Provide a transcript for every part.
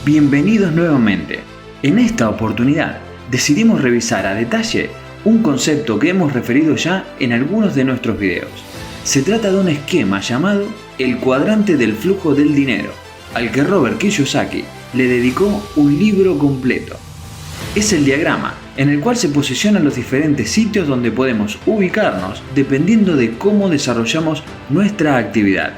Bienvenidos nuevamente. En esta oportunidad decidimos revisar a detalle un concepto que hemos referido ya en algunos de nuestros videos. Se trata de un esquema llamado el cuadrante del flujo del dinero, al que Robert Kiyosaki le dedicó un libro completo. Es el diagrama en el cual se posicionan los diferentes sitios donde podemos ubicarnos dependiendo de cómo desarrollamos nuestra actividad.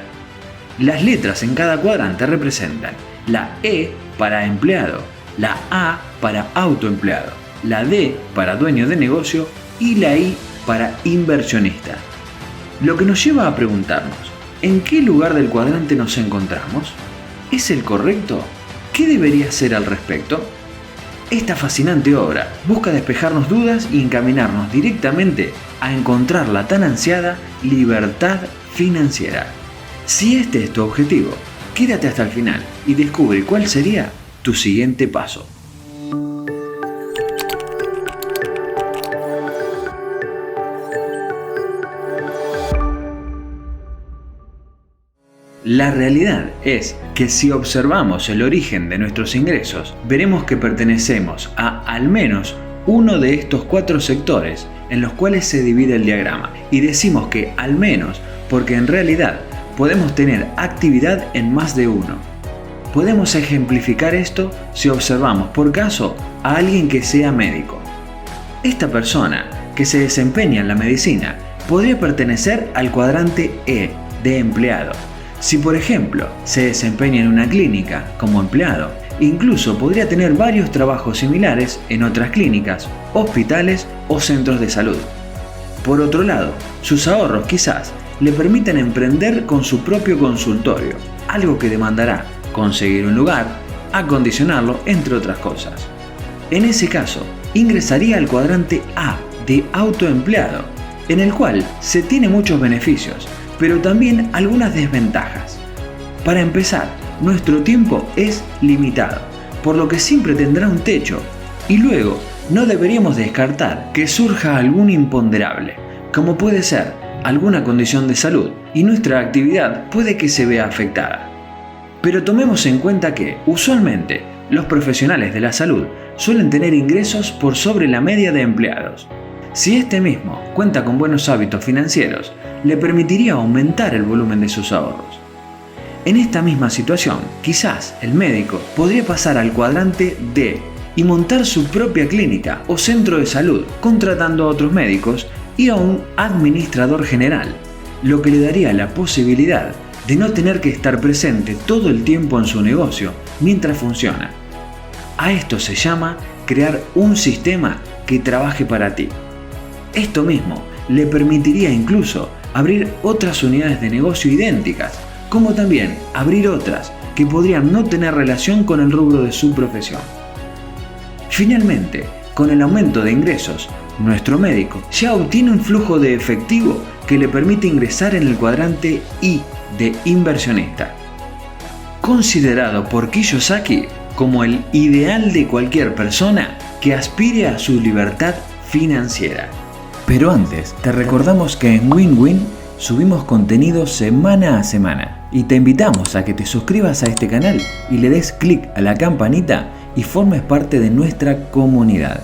Las letras en cada cuadrante representan la E para empleado, la A para autoempleado, la D para dueño de negocio y la I para inversionista. Lo que nos lleva a preguntarnos, ¿en qué lugar del cuadrante nos encontramos? ¿Es el correcto? ¿Qué debería hacer al respecto? Esta fascinante obra busca despejarnos dudas y encaminarnos directamente a encontrar la tan ansiada libertad financiera. Si este es tu objetivo, quédate hasta el final y descubre cuál sería tu siguiente paso. La realidad es que si observamos el origen de nuestros ingresos, veremos que pertenecemos a al menos uno de estos 4 sectores en los cuales se divide el diagrama. Y decimos que al menos porque en realidad podemos tener actividad en más de uno. Podemos ejemplificar esto si observamos por caso a alguien que sea médico. Esta persona que se desempeña en la medicina podría pertenecer al cuadrante E de empleado. Si por ejemplo se desempeña en una clínica como empleado, incluso podría tener varios trabajos similares en otras clínicas, hospitales o centros de salud. Por otro lado, sus ahorros quizás le permiten emprender con su propio consultorio, algo que demandará conseguir un lugar, acondicionarlo, entre otras cosas. En ese caso, ingresaría al cuadrante A de autoempleado, en el cual se tiene muchos beneficios, pero también algunas desventajas. Para empezar, nuestro tiempo es limitado, por lo que siempre tendrá un techo, y luego no deberíamos descartar que surja algún imponderable, como puede ser alguna condición de salud, y nuestra actividad puede que se vea afectada. Pero tomemos en cuenta que, usualmente, los profesionales de la salud suelen tener ingresos por sobre la media de empleados. Si este mismo cuenta con buenos hábitos financieros, le permitiría aumentar el volumen de sus ahorros. En esta misma situación, quizás el médico podría pasar al cuadrante D y montar su propia clínica o centro de salud, contratando a otros médicos y a un administrador general, lo que le daría la posibilidad de no tener que estar presente todo el tiempo en su negocio mientras funciona. A esto se llama crear un sistema que trabaje para ti. Esto mismo le permitiría incluso abrir otras unidades de negocio idénticas, como también abrir otras que podrían no tener relación con el rubro de su profesión. Finalmente, con el aumento de ingresos, nuestro médico ya obtiene un flujo de efectivo que le permite ingresar en el cuadrante I de inversionista, considerado por Kiyosaki como el ideal de cualquier persona que aspire a su libertad financiera. Pero antes, te recordamos que en WinWin subimos contenido semana a semana y te invitamos a que te suscribas a este canal y le des clic a la campanita y formes parte de nuestra comunidad.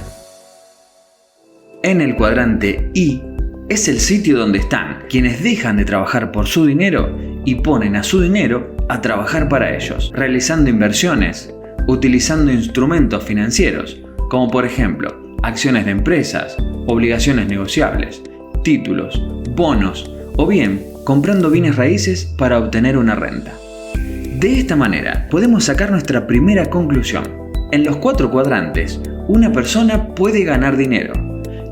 En el cuadrante I es el sitio donde están quienes dejan de trabajar por su dinero y ponen a su dinero a trabajar para ellos, realizando inversiones, utilizando instrumentos financieros, como por ejemplo acciones de empresas, obligaciones negociables, títulos, bonos o bien comprando bienes raíces para obtener una renta. De esta manera podemos sacar nuestra primera conclusión. En los 4 cuadrantes, una persona puede ganar dinero.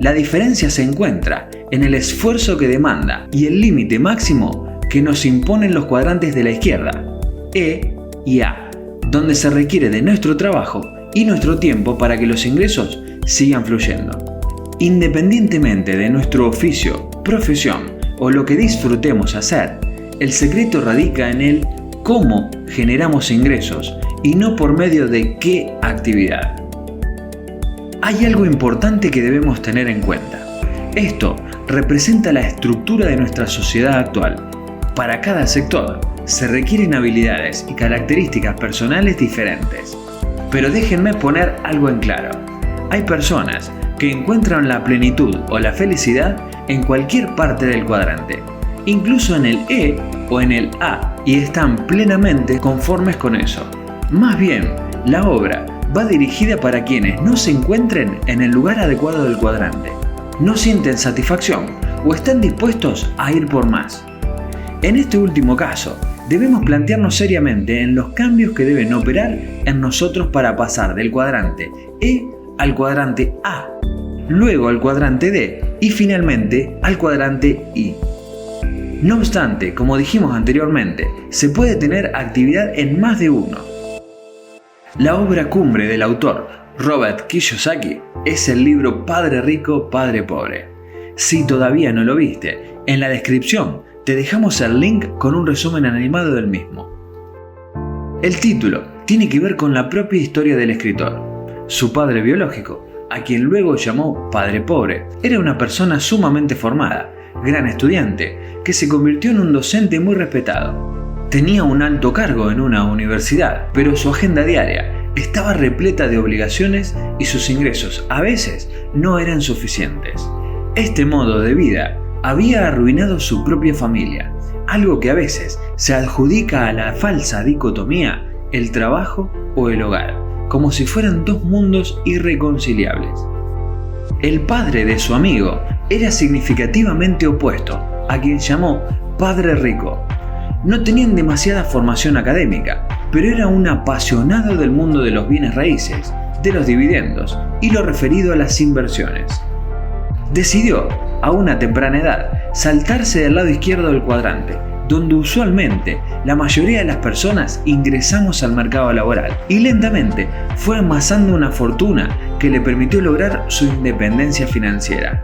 La diferencia se encuentra en el esfuerzo que demanda y el límite máximo que nos imponen los cuadrantes de la izquierda, E y A, donde se requiere de nuestro trabajo y nuestro tiempo para que los ingresos sigan fluyendo. Independientemente de nuestro oficio, profesión o lo que disfrutemos hacer, el secreto radica en el cómo generamos ingresos y no por medio de qué actividad. Hay algo importante que debemos tener en cuenta. Esto representa la estructura de nuestra sociedad actual. Para cada sector se requieren habilidades y características personales diferentes. Pero déjenme poner algo en claro. Hay personas que encuentran la plenitud o la felicidad en cualquier parte del cuadrante, incluso en el E o en el A, y están plenamente conformes con eso. Más bien, la obra va dirigida para quienes no se encuentren en el lugar adecuado del cuadrante, no sienten satisfacción o están dispuestos a ir por más. En este último caso, debemos plantearnos seriamente en los cambios que deben operar en nosotros para pasar del cuadrante E al cuadrante A, luego al cuadrante D y finalmente al cuadrante I. No obstante, como dijimos anteriormente, se puede tener actividad en más de uno. La obra cumbre del autor Robert Kiyosaki es el libro Padre Rico, Padre Pobre. Si todavía no lo viste, en la descripción te dejamos el link con un resumen animado del mismo. El título tiene que ver con la propia historia del escritor. Su padre biológico, a quien luego llamó Padre Pobre, era una persona sumamente formada, gran estudiante, que se convirtió en un docente muy respetado. Tenía un alto cargo en una universidad, pero su agenda diaria estaba repleta de obligaciones y sus ingresos a veces no eran suficientes. Este modo de vida había arruinado su propia familia, algo que a veces se adjudica a la falsa dicotomía el trabajo o el hogar, como si fueran dos mundos irreconciliables. El padre de su amigo era significativamente opuesto, a quien llamó Padre Rico. No tenían demasiada formación académica, pero era un apasionado del mundo de los bienes raíces, de los dividendos y lo referido a las inversiones. Decidió, a una temprana edad, saltarse del lado izquierdo del cuadrante, donde usualmente la mayoría de las personas ingresamos al mercado laboral, y lentamente fue amasando una fortuna que le permitió lograr su independencia financiera.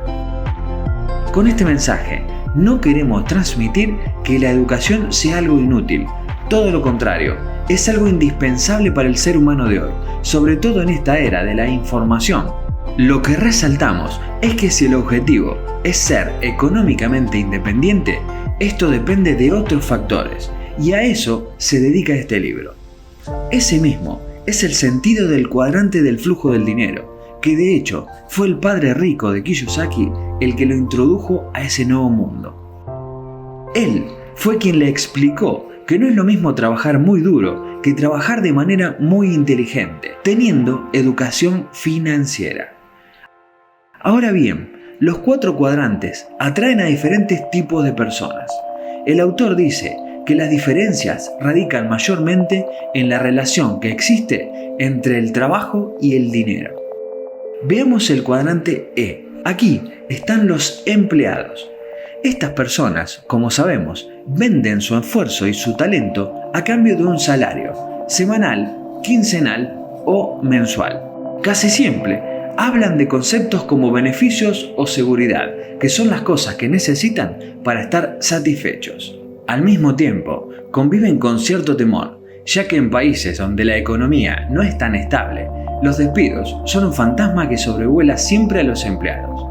Con este mensaje, no queremos transmitir que la educación sea algo inútil, todo lo contrario, es algo indispensable para el ser humano de hoy, sobre todo en esta era de la información. Lo que resaltamos es que si el objetivo es ser económicamente independiente, esto depende de otros factores, y a eso se dedica este libro. Ese mismo es el sentido del cuadrante del flujo del dinero, que de hecho fue el Padre Rico de Kiyosaki el que lo introdujo a ese nuevo mundo. Él fue quien le explicó que no es lo mismo trabajar muy duro que trabajar de manera muy inteligente, teniendo educación financiera. Ahora bien, los 4 cuadrantes atraen a diferentes tipos de personas. El autor dice que las diferencias radican mayormente en la relación que existe entre el trabajo y el dinero. Veamos el cuadrante E. Aquí están los empleados. Estas personas, como sabemos, venden su esfuerzo y su talento a cambio de un salario, semanal, quincenal o mensual. Casi siempre hablan de conceptos como beneficios o seguridad, que son las cosas que necesitan para estar satisfechos. Al mismo tiempo, conviven con cierto temor, ya que en países donde la economía no es tan estable, los despidos son un fantasma que sobrevuela siempre a los empleados.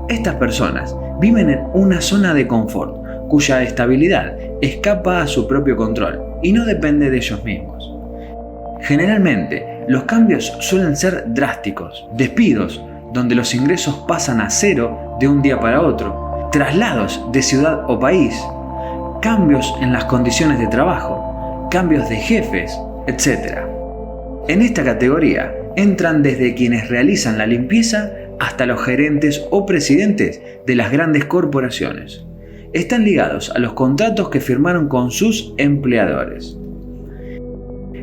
Estas personas viven en una zona de confort, cuya estabilidad escapa a su propio control y no depende de ellos mismos. Generalmente, los cambios suelen ser drásticos, despidos donde los ingresos pasan a cero de un día para otro, traslados de ciudad o país, cambios en las condiciones de trabajo, cambios de jefes, etc. En esta categoría entran desde quienes realizan la limpieza hasta los gerentes o presidentes de las grandes corporaciones. Están ligados a los contratos que firmaron con sus empleadores.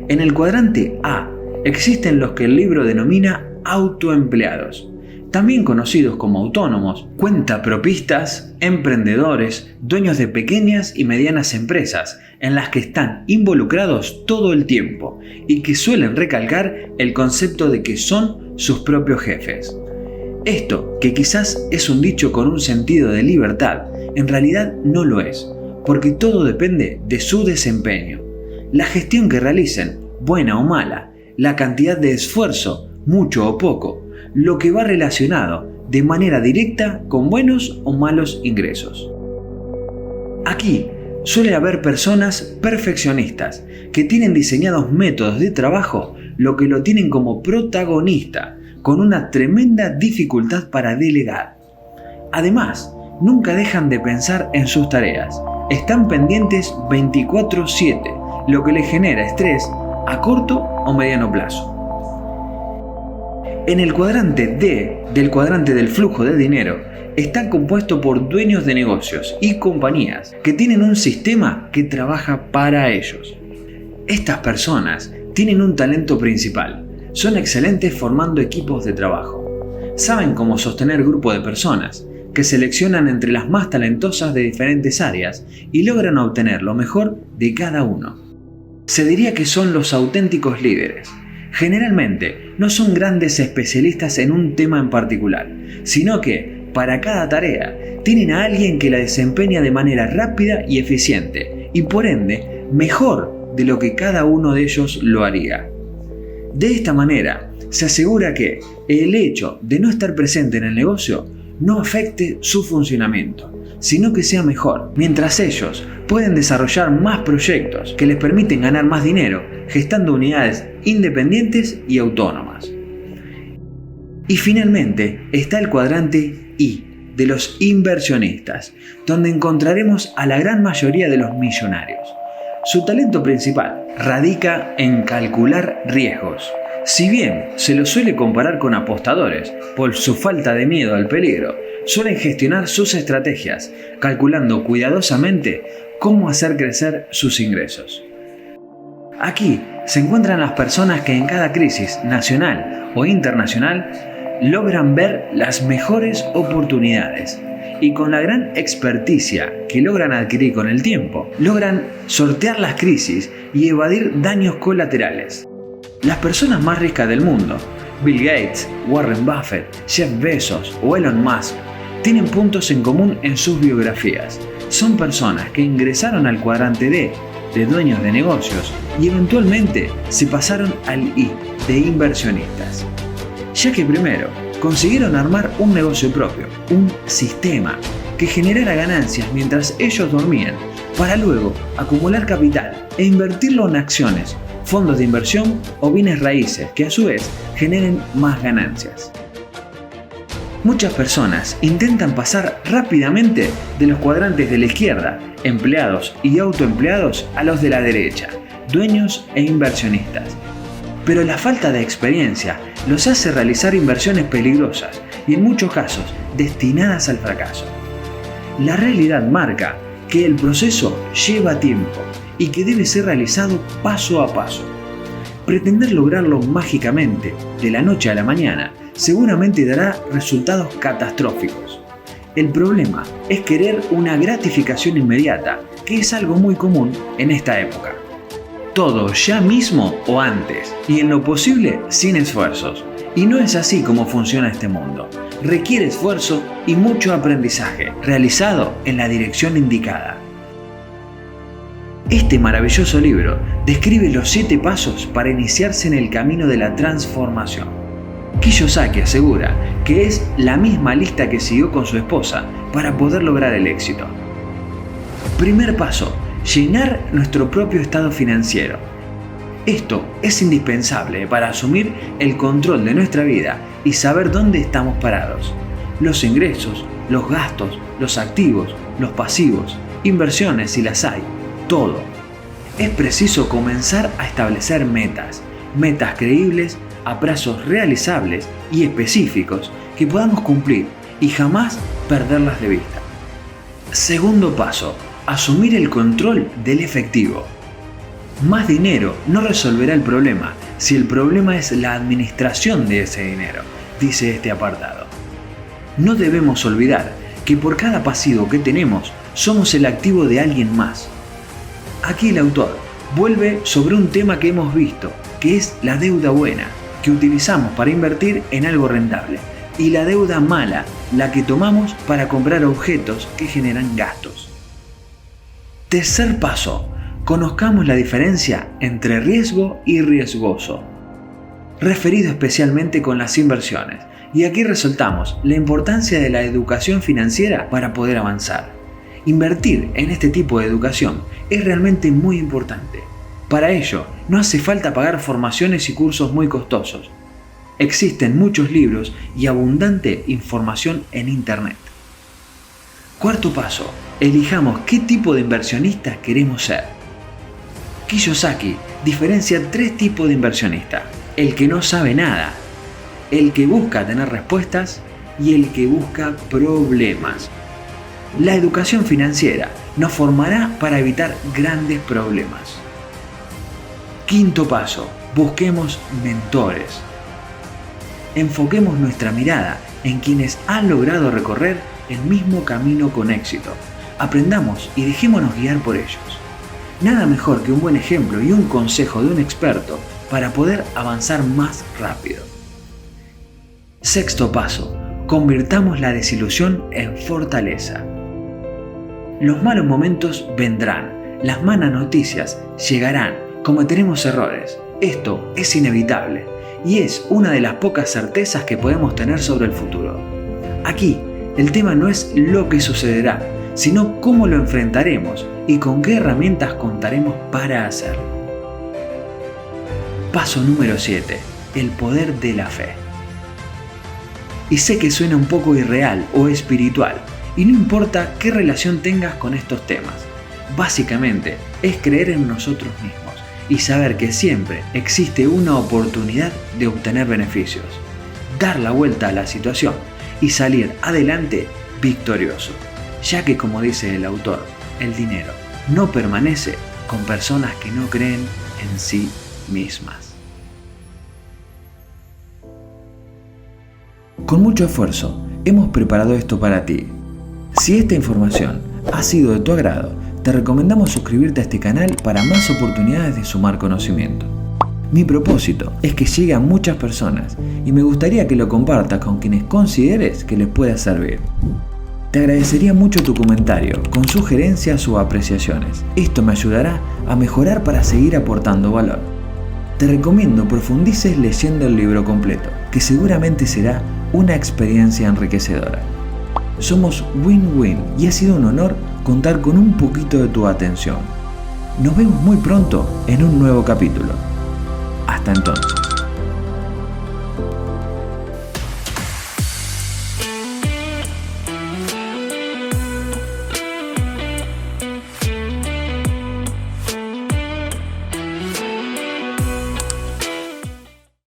En el cuadrante A existen los que el libro denomina autoempleados, también conocidos como autónomos, cuentapropistas, emprendedores, dueños de pequeñas y medianas empresas en las que están involucrados todo el tiempo y que suelen recalcar el concepto de que son sus propios jefes. Esto, que quizás es un dicho con un sentido de libertad, en realidad no lo es, porque todo depende de su desempeño. La gestión que realicen, buena o mala, la cantidad de esfuerzo, mucho o poco, lo que va relacionado de manera directa con buenos o malos ingresos. Aquí suele haber personas perfeccionistas que tienen diseñados métodos de trabajo, lo que lo tienen como protagonista, con una tremenda dificultad para delegar. Además, nunca dejan de pensar en sus tareas. Están pendientes 24/7, lo que les genera estrés a corto o mediano plazo. En el cuadrante D del cuadrante del flujo de dinero está compuesto por dueños de negocios y compañías que tienen un sistema que trabaja para ellos. Estas personas tienen un talento principal. Son excelentes formando equipos de trabajo. Saben cómo sostener grupos de personas que seleccionan entre las más talentosas de diferentes áreas y logran obtener lo mejor de cada uno. Se diría que son los auténticos líderes. Generalmente no son grandes especialistas en un tema en particular, sino que para cada tarea tienen a alguien que la desempeña de manera rápida y eficiente y por ende mejor de lo que cada uno de ellos lo haría. De esta manera se asegura que el hecho de no estar presente en el negocio no afecte su funcionamiento, sino que sea mejor, mientras ellos pueden desarrollar más proyectos que les permiten ganar más dinero, gestando unidades independientes y autónomas. Y finalmente está el cuadrante I, de los inversionistas, donde encontraremos a la gran mayoría de los millonarios. Su talento principal radica en calcular riesgos. Si bien se los suele comparar con apostadores por su falta de miedo al peligro, suelen gestionar sus estrategias, calculando cuidadosamente cómo hacer crecer sus ingresos. Aquí se encuentran las personas que en cada crisis nacional o internacional logran ver las mejores oportunidades y con la gran experticia que logran adquirir con el tiempo, logran sortear las crisis y evadir daños colaterales. Las personas más ricas del mundo, Bill Gates, Warren Buffett, Jeff Bezos o Elon Musk, tienen puntos en común en sus biografías. Son personas que ingresaron al cuadrante D, de dueños de negocios, y eventualmente se pasaron al I, de inversionistas. Ya que primero consiguieron armar un negocio propio, un sistema que generara ganancias mientras ellos dormían, para luego acumular capital e invertirlo en acciones, fondos de inversión o bienes raíces que a su vez generen más ganancias. Muchas personas intentan pasar rápidamente de los cuadrantes de la izquierda, empleados y autoempleados, a los de la derecha, dueños e inversionistas. Pero la falta de experiencia los hace realizar inversiones peligrosas y en muchos casos destinadas al fracaso. La realidad marca que el proceso lleva tiempo y que debe ser realizado paso a paso. Pretender lograrlo mágicamente, de la noche a la mañana, seguramente dará resultados catastróficos. El problema es querer una gratificación inmediata, que es algo muy común en esta época. Todo ya mismo o antes, y en lo posible sin esfuerzos. Y no es así como funciona este mundo. Requiere esfuerzo y mucho aprendizaje, realizado en la dirección indicada. Este maravilloso libro describe los 7 pasos para iniciarse en el camino de la transformación. Kiyosaki asegura que es la misma lista que siguió con su esposa para poder lograr el éxito. Primer paso: llenar nuestro propio estado financiero. Esto es indispensable para asumir el control de nuestra vida y saber dónde estamos parados. Los ingresos, los gastos, los activos, los pasivos, inversiones si las hay, todo. Es preciso comenzar a establecer metas creíbles, a plazos realizables y específicos que podamos cumplir y jamás perderlas de vista. Segundo paso: asumir el control del efectivo. Más dinero no resolverá el problema si el problema es la administración de ese dinero, dice este apartado. No debemos olvidar que por cada pasivo que tenemos somos el activo de alguien más. Aquí el autor vuelve sobre un tema que hemos visto, que es la deuda buena, que utilizamos para invertir en algo rentable, y la deuda mala, la que tomamos para comprar objetos que generan gastos. Tercer paso: conozcamos la diferencia entre riesgo y riesgoso, referido especialmente con las inversiones, y aquí resaltamos la importancia de la educación financiera para poder avanzar. Invertir en este tipo de educación es realmente muy importante. Para ello, no hace falta pagar formaciones y cursos muy costosos. Existen muchos libros y abundante información en Internet. Cuarto paso, elijamos qué tipo de inversionistas queremos ser. Kiyosaki diferencia 3 tipos de inversionista: el que no sabe nada, el que busca tener respuestas y el que busca problemas. La educación financiera nos formará para evitar grandes problemas. Quinto paso, busquemos mentores. Enfoquemos nuestra mirada en quienes han logrado recorrer el mismo camino con éxito. Aprendamos y dejémonos guiar por ellos. Nada mejor que un buen ejemplo y un consejo de un experto para poder avanzar más rápido. Sexto paso, convirtamos la desilusión en fortaleza. Los malos momentos vendrán, las malas noticias llegarán, cometeremos errores. Esto es inevitable y es una de las pocas certezas que podemos tener sobre el futuro. Aquí, el tema no es lo que sucederá, sino cómo lo enfrentaremos y con qué herramientas contaremos para hacerlo. Paso número 7. El poder de la fe. Y sé que suena un poco irreal o espiritual, y no importa qué relación tengas con estos temas. Básicamente, es creer en nosotros mismos y saber que siempre existe una oportunidad de obtener beneficios, dar la vuelta a la situación y salir adelante victorioso, ya que, como dice el autor, el dinero no permanece con personas que no creen en sí mismas. Con mucho esfuerzo hemos preparado esto para ti. Si esta información ha sido de tu agrado, te recomendamos suscribirte a este canal para más oportunidades de sumar conocimiento. Mi propósito es que llegue a muchas personas y me gustaría que lo compartas con quienes consideres que les pueda servir. Te agradecería mucho tu comentario con sugerencias o apreciaciones. Esto me ayudará a mejorar para seguir aportando valor. Te recomiendo profundices leyendo el libro completo, que seguramente será una experiencia enriquecedora. Somos Win-Win y ha sido un honor contar con un poquito de tu atención. Nos vemos muy pronto en un nuevo capítulo. Hasta entonces.